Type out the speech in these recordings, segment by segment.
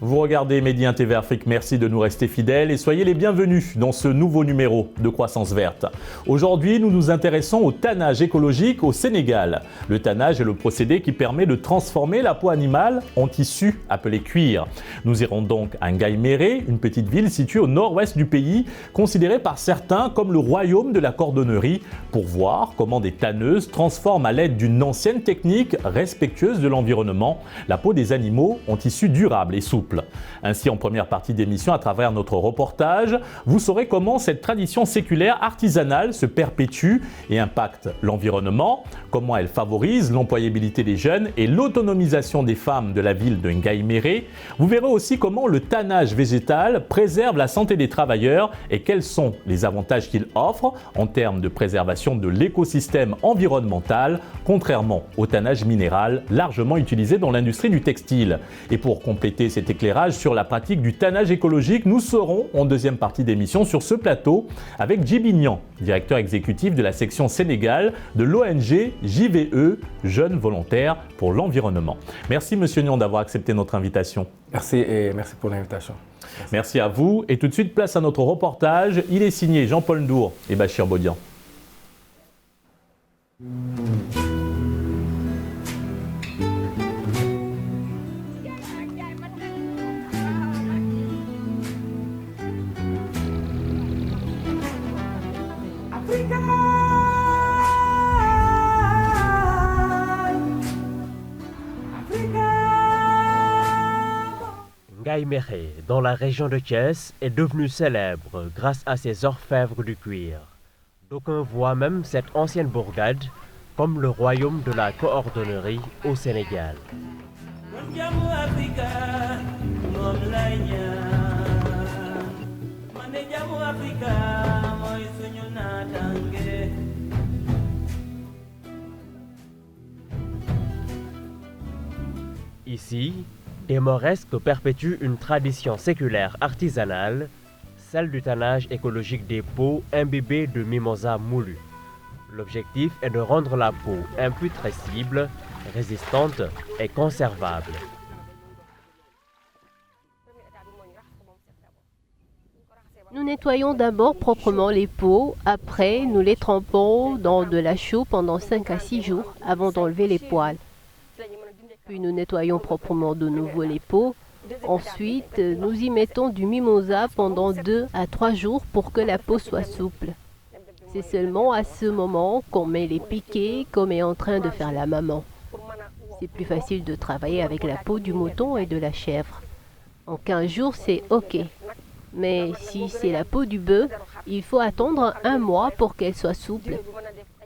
Vous regardez Média TV Afrique, merci de nous rester fidèles et soyez les bienvenus dans ce nouveau numéro de Croissance Verte. Aujourd'hui, nous nous intéressons au tannage écologique au Sénégal. Le tannage est le procédé qui permet de transformer la peau animale en tissu appelé cuir. Nous irons donc à Ngaïméré, une petite ville située au nord-ouest du pays, considérée par certains comme le royaume de la cordonnerie, pour voir comment des tanneuses transforment à l'aide d'une ancienne technique respectueuse de l'environnement la peau des animaux en tissu durable et souple. Ainsi, en première partie d'émission, à travers notre reportage, vous saurez comment cette tradition séculaire artisanale se perpétue et impacte l'environnement, comment elle favorise l'employabilité des jeunes et l'autonomisation des femmes de la ville de Ngaïméré. Vous verrez aussi comment le tannage végétal préserve la santé des travailleurs et quels sont les avantages qu'il offre en termes de préservation de l'écosystème environnemental, contrairement au tannage minéral largement utilisé dans l'industrie du textile. Et pour compléter cet éclairage sur la pratique du tannage écologique, nous serons en deuxième partie d'émission sur ce plateau avec Djiby Niang, directeur exécutif de la section Sénégal de l'ONG JVE, Jeunes Volontaires pour l'Environnement. Merci Monsieur Niang d'avoir accepté notre invitation. Merci et merci pour l'invitation. Merci à vous et tout de suite place à notre reportage. Il est signé Jean-Paul Ndour et Bachir Bodian. Ngaïméré, dans la région de Thiès, est devenu célèbre grâce à ses orfèvres du cuir. D'aucuns voient même cette ancienne bourgade comme le royaume de la coordonnerie au Sénégal. Ici, des Mauresques perpétuent une tradition séculaire artisanale, celle du tannage écologique des peaux imbibées de mimosa moulu. L'objectif est de rendre la peau imputrescible, résistante et conservable. Nous nettoyons d'abord proprement les peaux, après nous les trempons dans de la chaux pendant 5 à 6 jours avant d'enlever les poils. Puis nous nettoyons proprement de nouveau les peaux. Ensuite, nous y mettons du mimosa pendant 2 à 3 jours pour que la peau soit souple. C'est seulement à ce moment qu'on met les piquets comme est en train de faire la maman. C'est plus facile de travailler avec la peau du mouton et de la chèvre. En 15 jours, c'est OK. Mais si c'est la peau du bœuf, il faut attendre 1 mois pour qu'elle soit souple.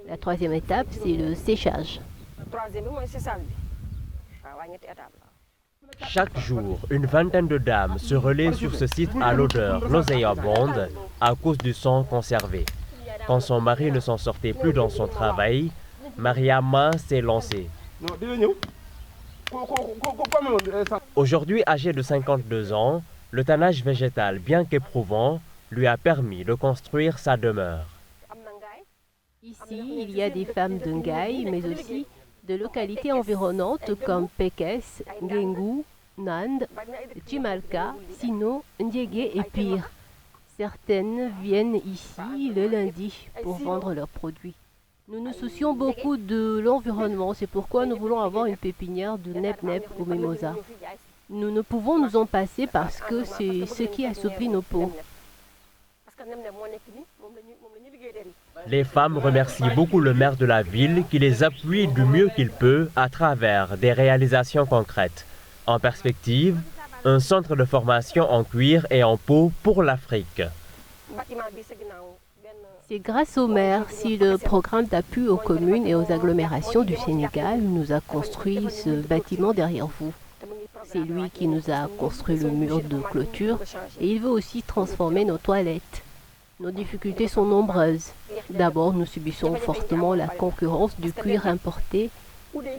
La troisième étape, c'est le séchage. Chaque jour, une vingtaine de dames se relaient sur ce site à l'odeur nauséabonde à cause du sang conservé. Quand son mari ne s'en sortait plus dans son travail, Mariama s'est lancée. Aujourd'hui âgée de 52 ans, le tannage végétal, bien qu'éprouvant, lui a permis de construire sa demeure. Ici, il y a des femmes de Ngaï, mais aussi de localités environnantes comme Pekes, Ngengou, Nand, Chimalka, Sino, Ndiégué et Pire. Certaines viennent ici le lundi pour vendre leurs produits. Nous nous soucions beaucoup de l'environnement, c'est pourquoi nous voulons avoir une pépinière de nep-nep au mimosa. Nous ne pouvons nous en passer parce que c'est ce qui assouplit nos peaux. Les femmes remercient beaucoup le maire de la ville qui les appuie du mieux qu'il peut à travers des réalisations concrètes. En perspective, un centre de formation en cuir et en peau pour l'Afrique. C'est grâce au maire si le programme d'appui aux communes et aux agglomérations du Sénégal nous a construit ce bâtiment derrière vous. C'est lui qui nous a construit le mur de clôture et il veut aussi transformer nos toilettes. Nos difficultés sont nombreuses. D'abord, nous subissons fortement la concurrence du cuir importé.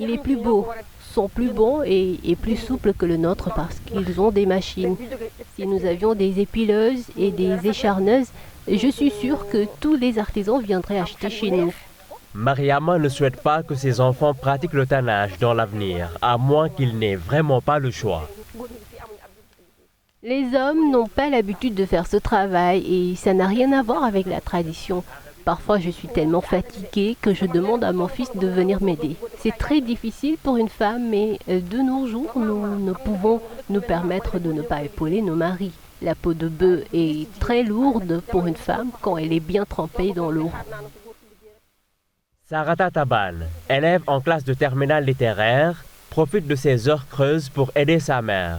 Il est plus beau, sont plus bons et plus souples que le nôtre parce qu'ils ont des machines. Si nous avions des épileuses et des écharneuses, je suis sûre que tous les artisans viendraient acheter chez nous. Mariama ne souhaite pas que ses enfants pratiquent le tannage dans l'avenir, à moins qu'ils n'aient vraiment pas le choix. Les hommes n'ont pas l'habitude de faire ce travail et ça n'a rien à voir avec la tradition. Parfois, je suis tellement fatiguée que je demande à mon fils de venir m'aider. C'est très difficile pour une femme, mais de nos jours, nous ne pouvons nous permettre de ne pas épauler nos maris. La peau de bœuf est très lourde pour une femme quand elle est bien trempée dans l'eau. Sarata Taban, élève en classe de terminale littéraire, profite de ses heures creuses pour aider sa mère.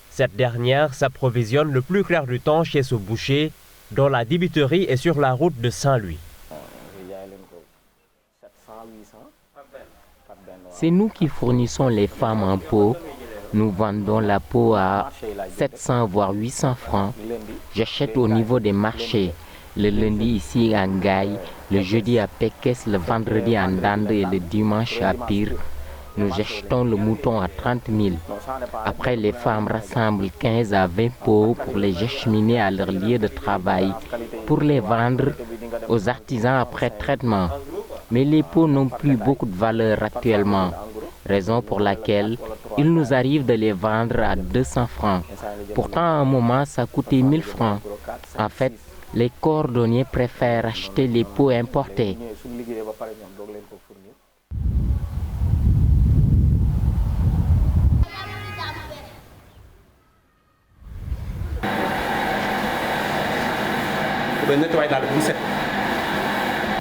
Cette dernière s'approvisionne le plus clair du temps chez ce boucher, dont la débiterie est sur la route de Saint-Louis. C'est nous qui fournissons les femmes en peau. Nous vendons la peau à 700 voire 800 francs. J'achète au niveau des marchés. Le lundi ici à Ngaï, le jeudi à Pekes, le vendredi à Ndande et le dimanche à Pire. Nous achetons le mouton à 30 000. Après, les femmes rassemblent 15 à 20 peaux pour les acheminer à leur lieu de travail, pour les vendre aux artisans après traitement. Mais les peaux n'ont plus beaucoup de valeur actuellement, raison pour laquelle il nous arrive de les vendre à 200 francs. Pourtant, à un moment, ça coûtait 1000 francs. En fait, les cordonniers préfèrent acheter les peaux importées.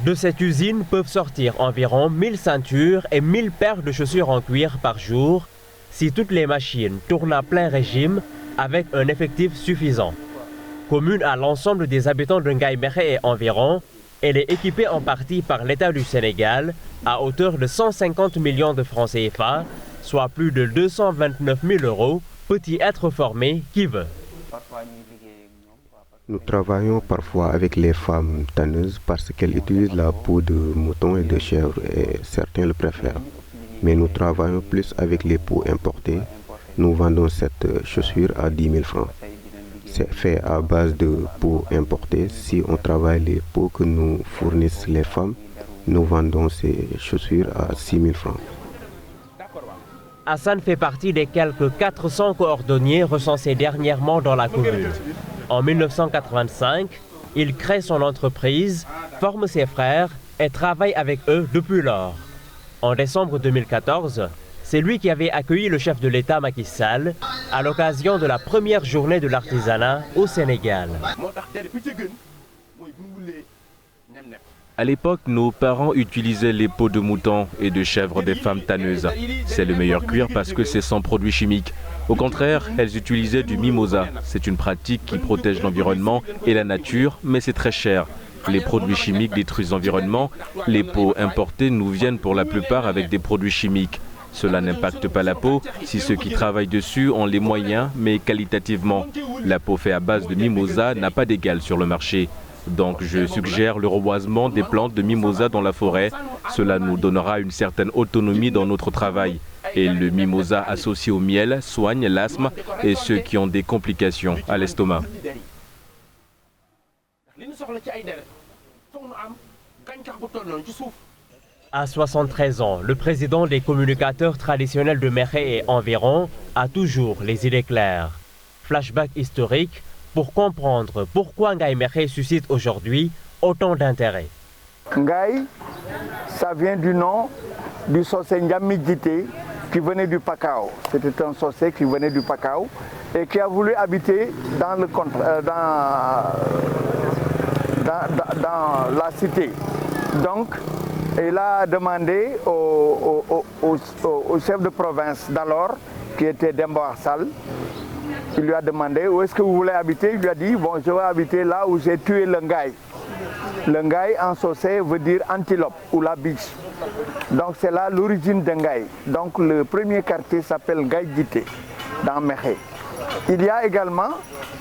De cette usine peuvent sortir environ 1000 ceintures et 1000 paires de chaussures en cuir par jour si toutes les machines tournent à plein régime avec un effectif suffisant. Commune à l'ensemble des habitants de Ngaï Mékhé et environ, elle est équipée en partie par l'État du Sénégal à hauteur de 150 millions de francs CFA, soit plus de 229 000 €, peut y être formé qui veut. Nous travaillons parfois avec les femmes tanneuses parce qu'elles utilisent la peau de mouton et de chèvre et certains le préfèrent. Mais nous travaillons plus avec les peaux importées. Nous vendons cette chaussure à 10 000 francs. C'est fait à base de peaux importées. Si on travaille les peaux que nous fournissent les femmes, nous vendons ces chaussures à 6 000 francs. Hassan fait partie des quelques 400 cordonniers recensés dernièrement dans la commune. En 1985, il crée son entreprise, forme ses frères et travaille avec eux depuis lors. En décembre 2014, c'est lui qui avait accueilli le chef de l'État Macky Sall à l'occasion de la première journée de l'artisanat au Sénégal. À l'époque, nos parents utilisaient les peaux de mouton et de chèvre des femmes tanneuses. C'est le meilleur cuir parce que c'est sans produits chimiques. Au contraire, elles utilisaient du mimosa. C'est une pratique qui protège l'environnement et la nature, mais c'est très cher. Les produits chimiques détruisent l'environnement. Les peaux importées nous viennent pour la plupart avec des produits chimiques. Cela n'impacte pas la peau si ceux qui travaillent dessus ont les moyens, mais qualitativement. La peau faite à base de mimosa n'a pas d'égal sur le marché. Donc je suggère le reboisement des plantes de mimosa dans la forêt. Cela nous donnera une certaine autonomie dans notre travail. Et le mimosa associé au miel soigne l'asthme et ceux qui ont des complications à l'estomac. À 73 ans, le président des communicateurs traditionnels de Mékhé et environ a toujours les idées claires. Flashback historique pour comprendre pourquoi Ngaï Mékhé suscite aujourd'hui autant d'intérêt. Ngaï, ça vient du nom du sorcier Ndiami Djité qui venait du Pakao. C'était un sorcier qui venait du Pakao et qui a voulu habiter dans la cité. Donc, il a demandé au chef de province d'alors, qui était Dembo Arsal, il lui a demandé où est-ce que vous voulez habiter. Il lui a dit, bon, je vais habiter là où j'ai tué le Ngaï. Le Ngaï en sorcier veut dire antilope ou la biche. Donc c'est là l'origine de Ngaï. Donc le premier quartier s'appelle Ngaï Djité, dans Mékhé. Il y a également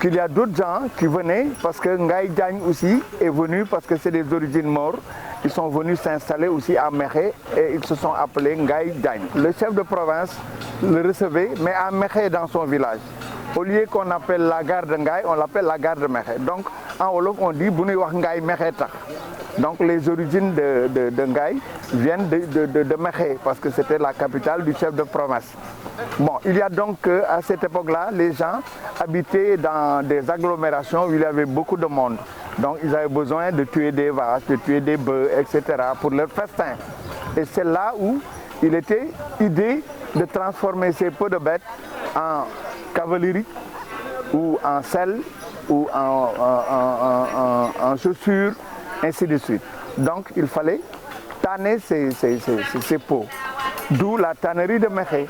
qu'il y a d'autres gens qui venaient, parce que Ngaï Diagne aussi est venu, parce que c'est des origines mortes. Ils sont venus s'installer aussi à Mékhé et ils se sont appelés Ngaï Diagne. Le chef de province le recevait, mais à Mékhé dans son village. Au lieu qu'on appelle la gare de Ngaï, on l'appelle la gare de Mékhé. Donc En Wolof, on dit Bouni Wach Ngaï Mekhe Tak. Donc les origines de Ngaï viennent de Mekhe, parce que c'était la capitale du chef de province. Bon, il y a donc à cette époque-là, les gens habitaient dans des agglomérations où il y avait beaucoup de monde. Donc ils avaient besoin de tuer des vaches, de tuer des bœufs, etc. pour leur festin. Et c'est là où il était idée de transformer ces peaux de bêtes en cavalerie ou en selle ou en chaussures, ainsi de suite. Donc il fallait tanner ces peaux. D'où la tannerie de Mekhe.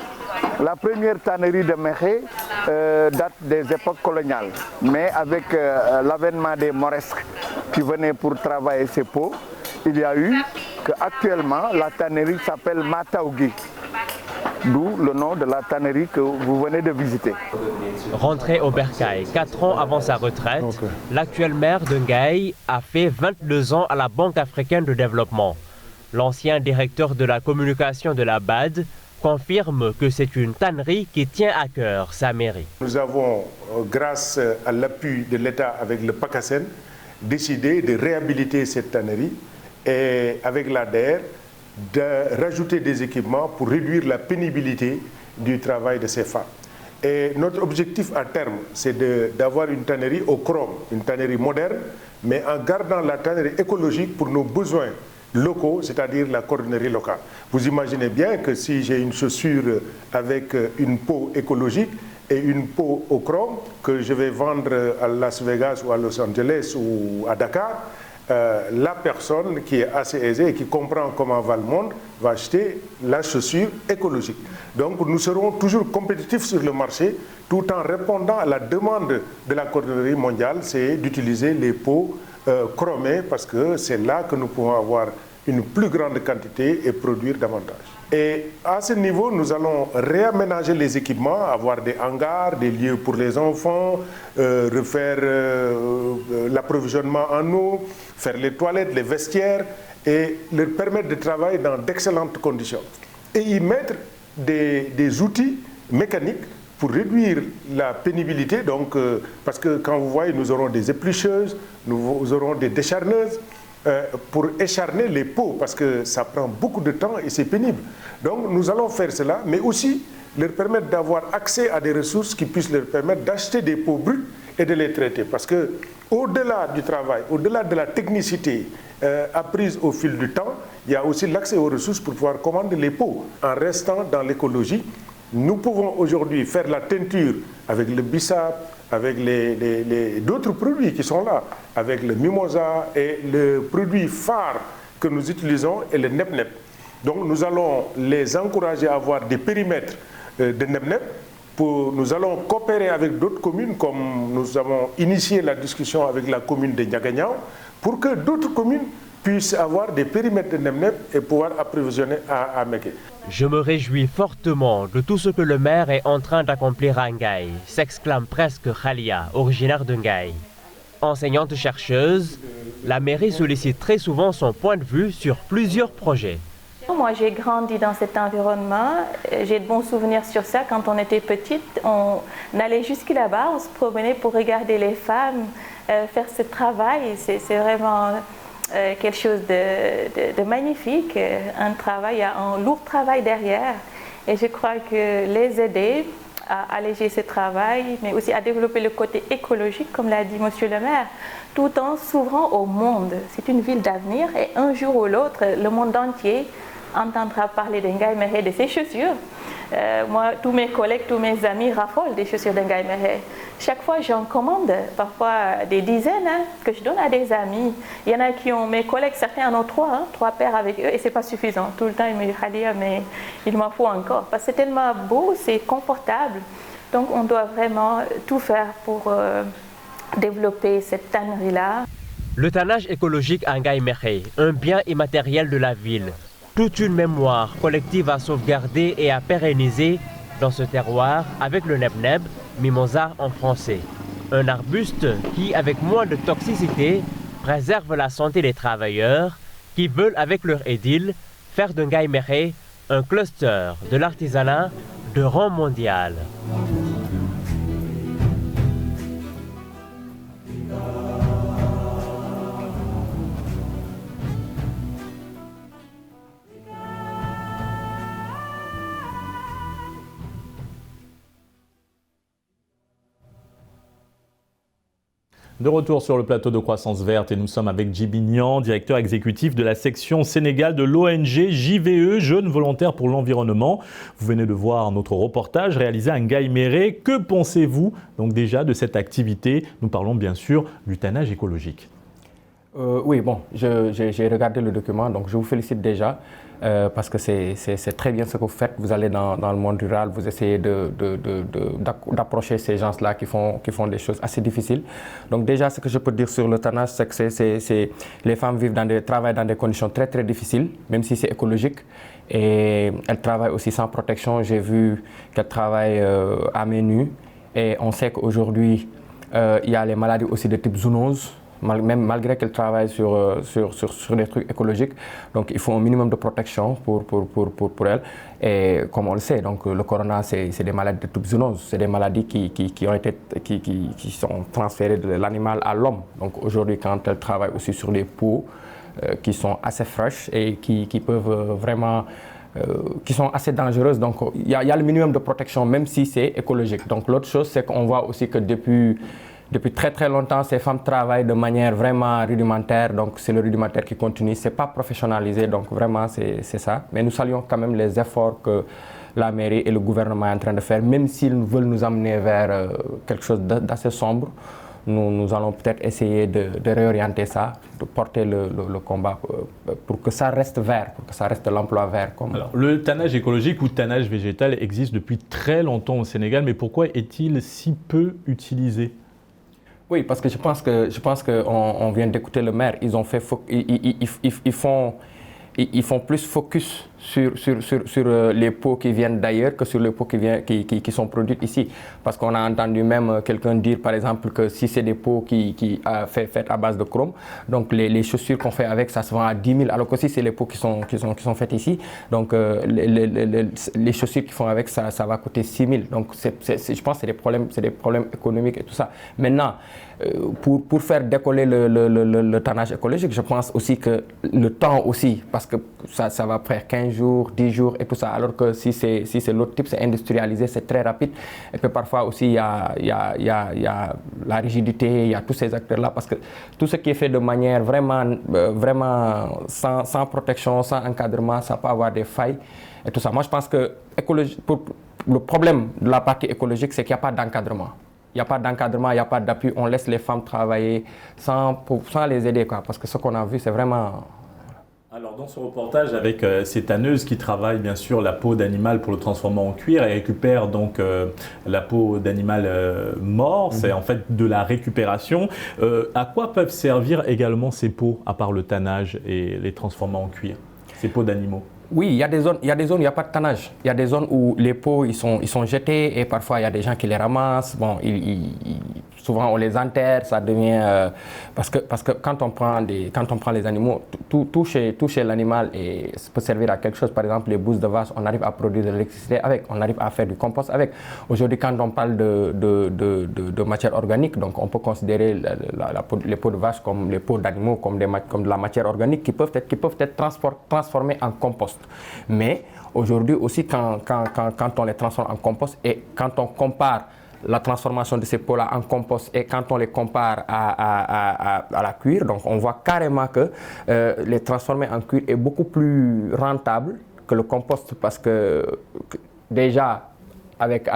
La première tannerie de Mekhe date des époques coloniales. Mais avec l'avènement des Mauresques qui venaient pour travailler ces peaux, il y a eu qu'actuellement la tannerie s'appelle Mataougui. D'où le nom de la tannerie que vous venez de visiter. Rentré au Bercail 4 ans avant sa retraite, l'actuel maire de Ngaï a fait 22 ans à la Banque africaine de développement. L'ancien directeur de la communication de la BAD confirme que c'est une tannerie qui tient à cœur sa mairie. Nous avons, grâce à l'appui de l'État avec le PACASEN, décidé de réhabiliter cette tannerie et avec l'ADER, de rajouter des équipements pour réduire la pénibilité du travail de ces femmes. Et notre objectif à terme, c'est d'avoir une tannerie au chrome, une tannerie moderne, mais en gardant la tannerie écologique pour nos besoins locaux, c'est-à-dire la cordonnerie locale. Vous imaginez bien que si j'ai une chaussure avec une peau écologique et une peau au chrome que je vais vendre à Las Vegas ou à Los Angeles ou à Dakar, la personne qui est assez aisée et qui comprend comment va le monde va acheter la chaussure écologique. Donc nous serons toujours compétitifs sur le marché tout en répondant à la demande de la cordonnerie mondiale, c'est d'utiliser les peaux chromées parce que c'est là que nous pouvons avoir une plus grande quantité et produire davantage. Et à ce niveau, nous allons réaménager les équipements, avoir des hangars, des lieux pour les enfants, refaire l'approvisionnement en eau, faire les toilettes, les vestiaires et leur permettre de travailler dans d'excellentes conditions. Et y mettre des outils mécaniques pour réduire la pénibilité, donc, parce que quand vous voyez, nous aurons des éplucheuses, nous aurons des décharneuses, pour écharner les peaux, parce que ça prend beaucoup de temps et c'est pénible. Donc nous allons faire cela, mais aussi leur permettre d'avoir accès à des ressources qui puissent leur permettre d'acheter des peaux brutes et de les traiter. Parce que au-delà du travail, au-delà de la technicité apprise au fil du temps, il y a aussi l'accès aux ressources pour pouvoir commander les peaux. En restant dans l'écologie, nous pouvons aujourd'hui faire la teinture avec le bissap, avec d'autres produits qui sont là, avec le mimosa et le produit phare que nous utilisons est le nep-nep. Donc nous allons les encourager à avoir des périmètres de nep-nep. Nous allons coopérer avec d'autres communes, comme nous avons initié la discussion avec la commune de Ndiaganiao, pour que d'autres communes puissent avoir des périmètres de nep-nep et pouvoir approvisionner à Mekhe. Je me réjouis fortement de tout ce que le maire est en train d'accomplir à Ngaï, s'exclame presque Khalia, originaire de Ngaï. Enseignante-chercheuse, la mairie sollicite très souvent son point de vue sur plusieurs projets. Moi, j'ai grandi dans cet environnement. J'ai de bons souvenirs sur ça. Quand on était petite, on allait jusqu'à là-bas, on se promenait pour regarder les femmes faire ce travail. C'est vraiment quelque chose de magnifique, un travail, il y a un lourd travail derrière. Et je crois que les aider à alléger ce travail, mais aussi à développer le côté écologique, comme l'a dit Monsieur le maire, tout en s'ouvrant au monde. C'est une ville d'avenir et un jour ou l'autre, le monde entier entendra parler de Ngaï Mekhe, de ses chaussures. Moi, tous mes collègues, tous mes amis raffolent des chaussures de Ngaï Mekhe. Chaque fois, j'en commande, parfois des dizaines, que je donne à des amis. Il y en a qui ont, mes collègues, certains en ont trois paires avec eux, et c'est pas suffisant. Tout le temps, ils me disent, Khalia, mais il m'en faut encore. Parce que c'est tellement beau, c'est confortable. Donc, on doit vraiment tout faire pour développer cette tannerie-là. Le tannage écologique à Ngaï Mekhe, un bien immatériel de la ville. Toute une mémoire collective à sauvegarder et à pérenniser dans ce terroir avec le neb-neb, mimosa en français. Un arbuste qui, avec moins de toxicité, préserve la santé des travailleurs qui veulent, avec leur édile, faire de Ngaï Mekhe un cluster de l'artisanat de rang mondial. De retour sur le plateau de Croissance Verte et nous sommes avec Djiby Niang, directeur exécutif de la section Sénégal de l'ONG JVE, Jeunes Volontaires pour l'Environnement. Vous venez de voir notre reportage réalisé à Ngaïméré. Que pensez-vous donc déjà de cette activité? Nous parlons bien sûr du tannage écologique. Oui, bon, j'ai regardé le document, donc je vous félicite déjà parce que c'est très bien ce que vous faites. Vous allez dans le monde rural, vous essayez d'approcher ces gens-là qui font des choses assez difficiles. Donc déjà, ce que je peux dire sur le tannage, c'est que les femmes travaillent dans des conditions très très difficiles, même si c'est écologique. Et elles travaillent aussi sans protection. J'ai vu qu'elles travaillent à main nue. Et on sait qu'aujourd'hui, il y a les maladies aussi de type zoonose. Même malgré qu'elle travaille sur des trucs écologiques, donc il faut un minimum de protection pour elle. Et comme on le sait, donc le corona, c'est des maladies de type zoonose, c'est des maladies qui sont transférées de l'animal à l'homme. Donc aujourd'hui, quand elle travaille aussi sur les peaux qui sont assez fraîches et qui peuvent vraiment qui sont assez dangereuses, donc il y a le minimum de protection, même si c'est écologique. Donc l'autre chose, c'est qu'on voit aussi que depuis très très longtemps, ces femmes travaillent de manière vraiment rudimentaire, donc c'est le rudimentaire qui continue, c'est pas professionnalisé, donc vraiment c'est ça. Mais nous saluons quand même les efforts que la mairie et le gouvernement sont en train de faire, même s'ils veulent nous amener vers quelque chose d'assez sombre. Nous allons peut-être essayer de réorienter ça, de porter le combat pour que ça reste vert, pour que ça reste l'emploi vert. Alors, le tannage écologique ou tannage végétal existe depuis très longtemps au Sénégal, mais pourquoi est-il si peu utilisé ? Oui, parce que je pense qu'on vient d'écouter le maire. Ils font plus focus sur les pots qui viennent d'ailleurs que sur les pots qui sont produits ici. Parce qu'on a entendu même quelqu'un dire, par exemple, que si c'est des pots qui faits à base de chrome, donc les chaussures qu'on fait avec, ça se vend à 10 000, alors que si c'est les pots qui sont faits ici, donc les chaussures qui font avec, ça va coûter 6 000. Donc je pense que c'est des problèmes économiques et tout ça. Maintenant, pour faire décoller le tannage écologique, je pense aussi que le temps aussi, parce que ça va faire 15 jours, 10 jours et tout ça, alors que si c'est l'autre type, c'est industrialisé, c'est très rapide. Et puis parfois aussi, il y a la rigidité, il y a tous ces acteurs-là, parce que tout ce qui est fait de manière vraiment sans protection, sans encadrement, ça peut avoir des failles et tout ça. Moi, je pense que le problème de la partie écologique, c'est qu'il n'y a pas d'encadrement. Il n'y a pas d'encadrement, il n'y a pas d'appui, on laisse les femmes travailler sans les aider, quoi, parce que ce qu'on a vu, c'est vraiment... Alors dans ce reportage avec ces tanneuses qui travaillent bien sûr la peau d'animal pour le transformer en cuir et récupèrent donc la peau d'animal mort, c'est en fait de la récupération. À quoi peuvent servir également ces peaux, à part le tannage et les transformer en cuir, ces peaux d'animaux? Oui, il y a des zones où il n'y a pas de tannage. Il y a des zones où les peaux ils sont jetés et parfois il y a des gens qui les ramassent. Bon, souvent on les enterre, ça devient parce que quand on prend les animaux, tout chez l'animal peut servir à quelque chose. Par exemple, les bousses de vache, on arrive à produire de l'électricité avec, on arrive à faire du compost avec. Aujourd'hui, quand on parle de matière organique, donc on peut considérer les peaux de vache comme les peaux d'animaux, comme de la matière organique qui peuvent être transformées en compost. Mais aujourd'hui aussi, quand on les transforme en compost et quand on compare la transformation de ces peaux-là en compost et quand on les compare à la cuir, donc on voit carrément que les transformer en cuir est beaucoup plus rentable que le compost parce que déjà avec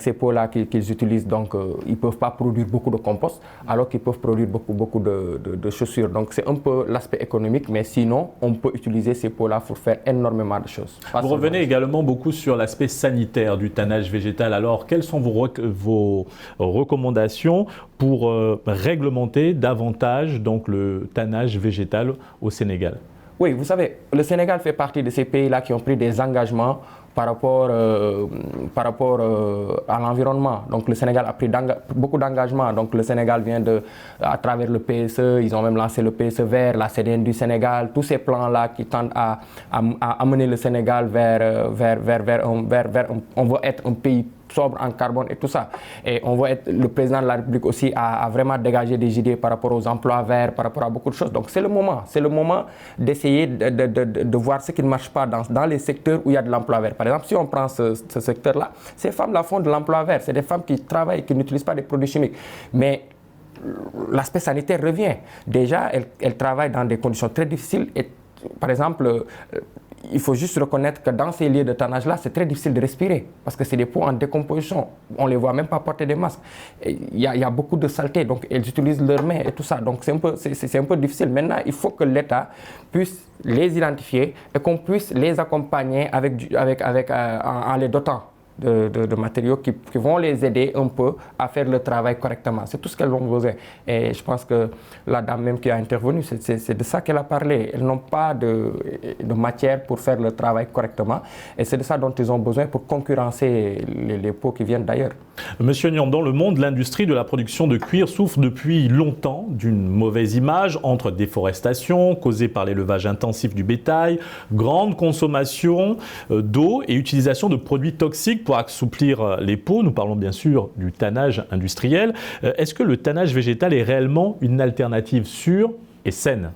ces peaux-là qu'ils utilisent, donc ils ne peuvent pas produire beaucoup de compost, alors qu'ils peuvent produire beaucoup de chaussures. Donc c'est un peu l'aspect économique, mais sinon, on peut utiliser ces peaux-là pour faire énormément de choses. Vous revenez également beaucoup sur l'aspect sanitaire du tannage végétal. Alors, quelles sont vos recommandations pour réglementer davantage donc, le tannage végétal au Sénégal? Oui, vous savez, le Sénégal fait partie de ces pays-là qui ont pris des engagements par rapport à l'environnement. Donc le Sénégal a pris beaucoup d'engagements. Donc le Sénégal vient à travers le PSE, ils ont même lancé le PSE vert, la CDN du Sénégal, tous ces plans-là qui tendent à amener le Sénégal vers on veut être un pays sobre en carbone et tout ça. Et on voit le président de la République aussi a vraiment dégagé des idées par rapport aux emplois verts, par rapport à beaucoup de choses. Donc c'est le moment d'essayer de voir ce qui ne marche pas dans les secteurs où il y a de l'emploi vert. Par exemple, si on prend ce secteur-là, ces femmes-là font de l'emploi vert. C'est des femmes qui travaillent et qui n'utilisent pas des produits chimiques. Mais l'aspect sanitaire revient. Déjà, elles travaillent dans des conditions très difficiles. Et, par exemple, il faut juste reconnaître que dans ces lieux de tannage-là, c'est très difficile de respirer parce que c'est des peaux en décomposition. On ne les voit même pas porter des masques. Il y a beaucoup de saleté, donc elles utilisent leurs mains et tout ça. Donc c'est un peu difficile. Maintenant, il faut que l'État puisse les identifier et qu'on puisse les accompagner en les dotant de matériaux qui vont les aider un peu à faire le travail correctement. C'est tout ce qu'elles ont besoin. Et je pense que la dame même qui a intervenu, c'est de ça qu'elle a parlé. Elles n'ont pas de matière pour faire le travail correctement. Et c'est de ça dont ils ont besoin pour concurrencer les peaux qui viennent d'ailleurs. Monsieur Niang, dans le monde, l'industrie de la production de cuir souffre depuis longtemps d'une mauvaise image entre déforestation causée par l'élevage intensif du bétail, grande consommation d'eau et utilisation de produits toxiques pour assouplir les peaux. Nous parlons bien sûr du tannage industriel. Est-ce que le tannage végétal est réellement une alternative sûre et saine ?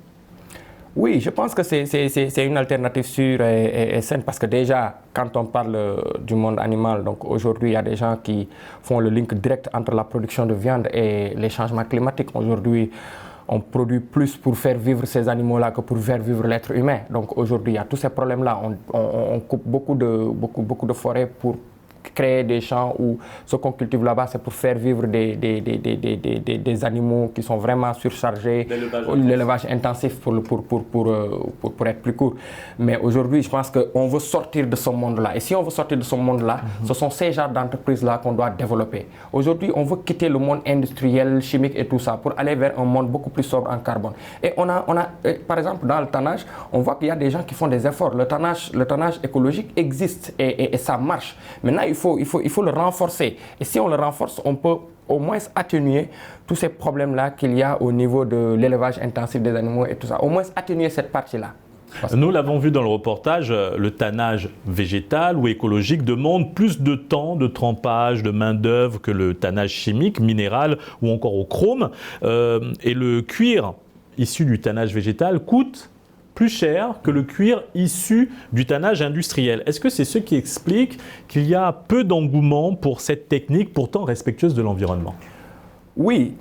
Oui, je pense que c'est une alternative sûre et saine parce que déjà, quand on parle du monde animal, donc aujourd'hui, il y a des gens qui font le link direct entre la production de viande et les changements climatiques. Aujourd'hui, on produit plus pour faire vivre ces animaux-là que pour faire vivre l'être humain. Donc aujourd'hui, il y a tous ces problèmes-là. On coupe beaucoup de forêts pour créer des champs où ce qu'on cultive là-bas, c'est pour faire vivre des animaux qui sont vraiment surchargés, l'élevage intensif pour être plus court. Mais aujourd'hui, je pense qu'on veut sortir de ce monde-là. Et si on veut sortir de ce monde-là, ce sont ces genres d'entreprises-là qu'on doit développer. Aujourd'hui, on veut quitter le monde industriel, chimique et tout ça pour aller vers un monde beaucoup plus sobre en carbone. Et on a par exemple, dans le tannage, on voit qu'il y a des gens qui font des efforts. Le tannage écologique existe et ça marche. Maintenant, il faut le renforcer. Et si on le renforce, on peut au moins atténuer tous ces problèmes-là qu'il y a au niveau de l'élevage intensif des animaux et tout ça. Au moins atténuer cette partie-là. Nous l'avons vu dans le reportage, le tannage végétal ou écologique demande plus de temps de trempage, de main-d'œuvre que le tannage chimique, minéral ou encore au chrome. Et le cuir issu du tannage végétal coûte plus cher que le cuir issu du tannage industriel. Est-ce que c'est ce qui explique qu'il y a peu d'engouement pour cette technique pourtant respectueuse de l'environnement? Oui,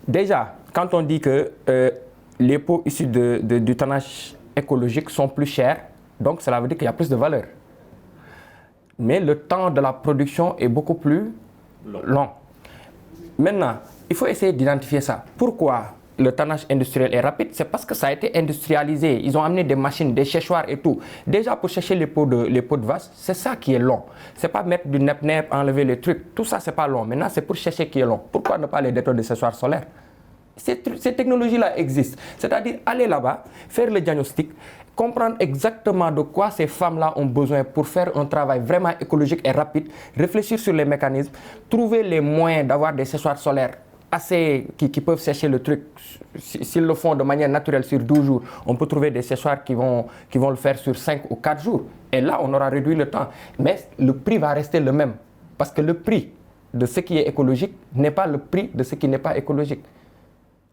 déjà, quand on dit que les peaux issues du tannage écologique sont plus chères, donc cela veut dire qu'il y a plus de valeur. Mais le temps de la production est beaucoup plus long. Maintenant, il faut essayer d'identifier ça. Pourquoi le tannage industriel est rapide? C'est parce que ça a été industrialisé. Ils ont amené des machines, des séchoirs et tout. Déjà, pour sécher les peaux de vache, c'est ça qui est long. C'est pas mettre du nep-nep, enlever les trucs. Tout ça, c'est pas long. Maintenant, c'est pour sécher qui est long. Pourquoi ne pas les détruire de séchoirs solaires? Ces technologies-là existent. C'est-à-dire aller là-bas, faire le diagnostic, comprendre exactement de quoi ces femmes-là ont besoin pour faire un travail vraiment écologique et rapide, réfléchir sur les mécanismes, trouver les moyens d'avoir des séchoirs solaires assez qui peuvent sécher le truc. S'ils le font de manière naturelle sur 12 jours, on peut trouver des séchoirs qui vont le faire sur 5 ou 4 jours. Et là, on aura réduit le temps. Mais le prix va rester le même. Parce que le prix de ce qui est écologique n'est pas le prix de ce qui n'est pas écologique.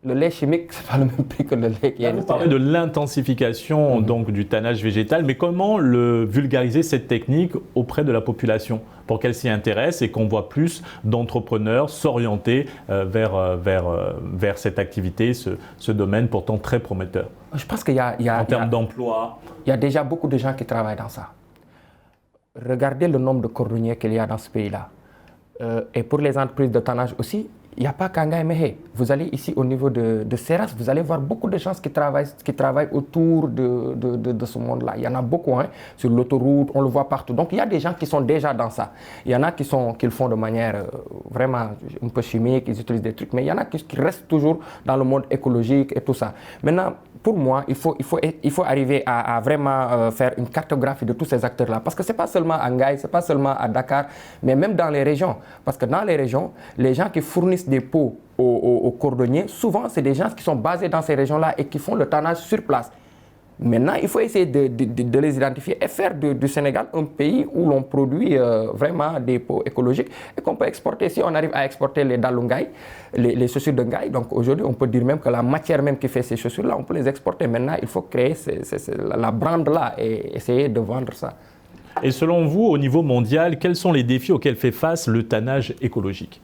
Le lait chimique, ce n'est pas le même prix que le lait qui est industriel. Vous parlez de l'intensification donc du tannage végétal, mais comment vulgariser cette technique auprès de la population pour qu'elle s'y intéresse et qu'on voit plus d'entrepreneurs s'orienter vers cette activité, ce domaine pourtant très prometteur? Je pense qu'il y a en termes d'emploi. Il y a déjà beaucoup de gens qui travaillent dans ça. Regardez le nombre de cordonniers qu'il y a dans ce pays-là. Et pour les entreprises de tannage aussi, il n'y a pas Kanga et Mehe. Vous allez ici au niveau de Seras, vous allez voir beaucoup de gens qui travaillent autour de ce monde-là. Il y en a beaucoup, hein, sur l'autoroute, on le voit partout. Donc il y a des gens qui sont déjà dans ça. Il y en a qui le font de manière vraiment un peu chimique, ils utilisent des trucs, mais il y en a qui restent toujours dans le monde écologique et tout ça. Maintenant, pour moi, il faut arriver à vraiment faire une cartographie de tous ces acteurs-là. Parce que ce n'est pas seulement à Ngaï, ce n'est pas seulement à Dakar, mais même dans les régions. Parce que dans les régions, les gens qui fournissent des peaux aux cordonniers, souvent, c'est des gens qui sont basés dans ces régions-là et qui font le tannage sur place. Maintenant, il faut essayer de les identifier et faire du Sénégal un pays où l'on produit vraiment des pots écologiques et qu'on peut exporter. Si on arrive à exporter les dalungai, les chaussures de Ngaï, donc aujourd'hui on peut dire même que la matière même qui fait ces chaussures-là, on peut les exporter. Maintenant, il faut créer la brand-là et essayer de vendre ça. Et selon vous, au niveau mondial, quels sont les défis auxquels fait face le tannage écologique?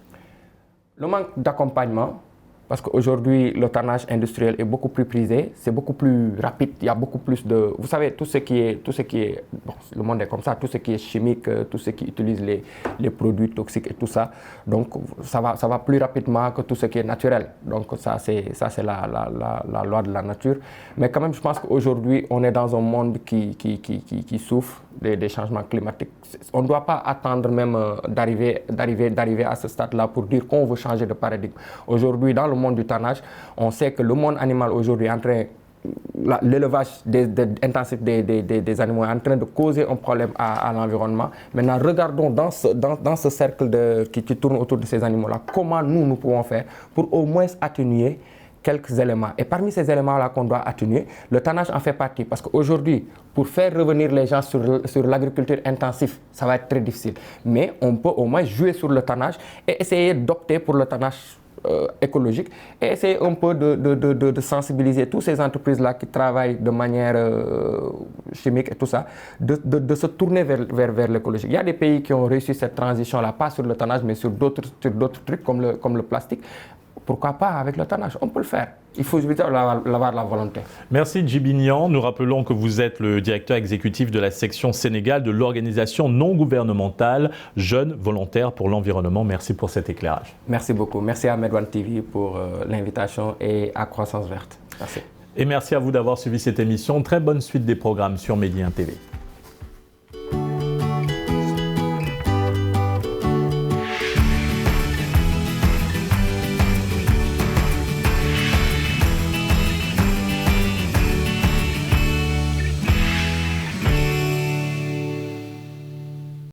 Le manque d'accompagnement. Parce qu'aujourd'hui, le tannage industriel est beaucoup plus prisé, c'est beaucoup plus rapide, il y a beaucoup plus de... Vous savez, tout ce qui est bon, le monde est comme ça, tout ce qui est chimique, tout ce qui utilise les produits toxiques et tout ça, donc ça va plus rapidement que tout ce qui est naturel. Donc ça, c'est la loi de la nature. Mais quand même, je pense qu'aujourd'hui, on est dans un monde qui souffre des changements climatiques. On ne doit pas attendre même d'arriver à ce stade-là pour dire qu'on veut changer de paradigme. Aujourd'hui, dans le monde du tannage, on sait que le monde animal aujourd'hui est en train, l'élevage intensif des animaux est en train de causer un problème à l'environnement. Maintenant, regardons dans ce cercle qui tourne autour de ces animaux-là, comment nous pouvons faire pour au moins atténuer quelques éléments. Et parmi ces éléments-là qu'on doit atténuer, le tannage en fait partie. Parce qu'aujourd'hui, pour faire revenir les gens sur l'agriculture intensive, ça va être très difficile. Mais on peut au moins jouer sur le tannage et essayer d'opter pour le tannage écologique et essayer un peu de sensibiliser toutes ces entreprises-là qui travaillent de manière chimique et tout ça, de se tourner vers l'écologique. Il y a des pays qui ont réussi cette transition-là, pas sur le tannage, mais sur d'autres trucs comme le plastique. Pourquoi pas avec le tannage? On peut le faire. Il faut juste avoir la volonté. Merci Djiby Niang. Nous rappelons que vous êtes le directeur exécutif de la section Sénégal de l'organisation non gouvernementale Jeunes Volontaires pour l'Environnement. Merci pour cet éclairage. Merci beaucoup. Merci à Medouane TV pour l'invitation et à Croissance Verte. Merci. Et merci à vous d'avoir suivi cette émission. Très bonne suite des programmes sur Medi 1 TV.